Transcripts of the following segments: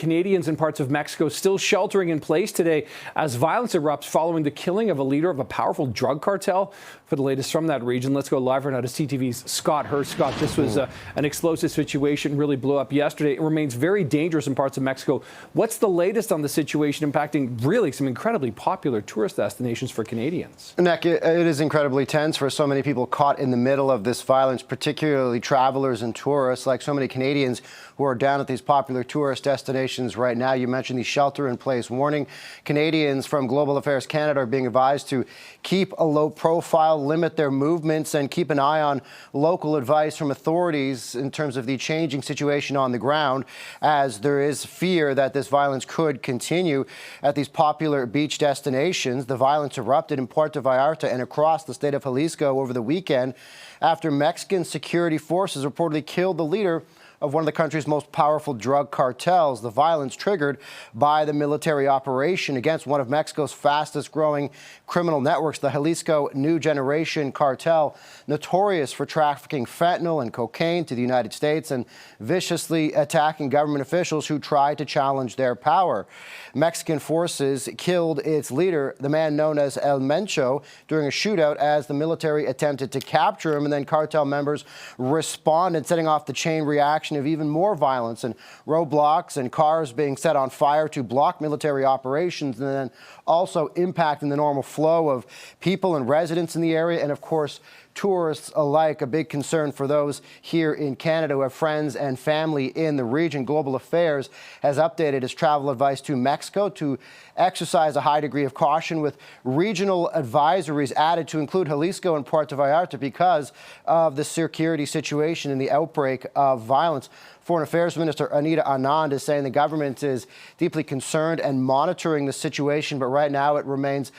Canadians in parts of Mexico still sheltering in place today as violence erupts following the killing of a leader of a powerful drug cartel. For the latest from that region, let's go live right now to CTV's Scott Hurst. Scott, this was an explosive situation, really blew up yesterday. It remains very dangerous in parts of Mexico. What's the latest on the situation impacting really some incredibly popular tourist destinations for Canadians? Nick, it is incredibly tense for so many people caught in the middle of this violence, particularly travelers and tourists, like so many Canadians who are down at these popular tourist destinations right now. You mentioned the shelter-in-place warning. Canadians from Global Affairs Canada are being advised to keep a low profile, limit their movements, and keep an eye on local advice from authorities in terms of the changing situation on the ground, as there is fear that this violence could continue at these popular beach destinations. The violence erupted in Puerto Vallarta and across the state of Jalisco over the weekend after Mexican security forces reportedly killed the leader of one of the country's most powerful drug cartels. The violence triggered by the military operation against one of Mexico's fastest growing criminal networks, the Jalisco New Generation Cartel, notorious for trafficking fentanyl and cocaine to the United States and viciously attacking government officials who tried to challenge their power. Mexican forces killed its leader, the man known as El Mencho, during a shootout as the military attempted to capture him, and then cartel members responded, setting off the chain reaction of even more violence and roadblocks and cars being set on fire to block military operations, and then also impacting the normal flow of people and residents in the area, and of course tourists alike. A big concern for those here in Canada who have friends and family in the region. Global Affairs has updated its travel advice to Mexico to exercise a high degree of caution, with regional advisories added to include Jalisco and Puerto Vallarta because of the security situation and the outbreak of violence. Foreign Affairs Minister Anita Anand is saying the government is deeply concerned and monitoring the situation, but right now it remains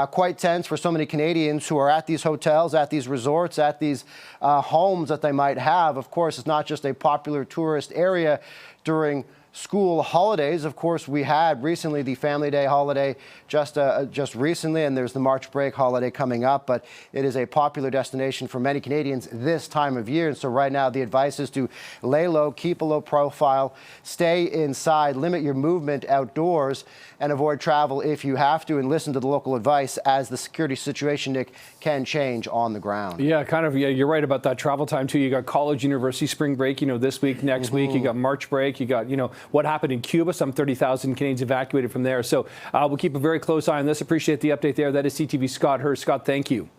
quite tense for so many Canadians who are at these hotels, at these resorts, at these homes that they might have. Of course, it's not just a popular tourist area during school holidays. Of course, we had recently the Family Day holiday just recently, and there's the March break holiday coming up, but it is a popular destination for many Canadians this time of year. And so right now the advice is to lay low, keep a low profile, stay inside, limit your movement outdoors, and avoid travel if you have to, and listen to the local advice as the security situation, Nick, can change on the ground. Yeah, yeah, you're right about that travel time too. You got college, university, spring break, this week, next week, you got March break, you got, what happened in Cuba, some 30,000 Canadians evacuated from there. So we'll keep a very close eye on this. Appreciate the update there. That is CTV Scott Hurst. Scott, thank you.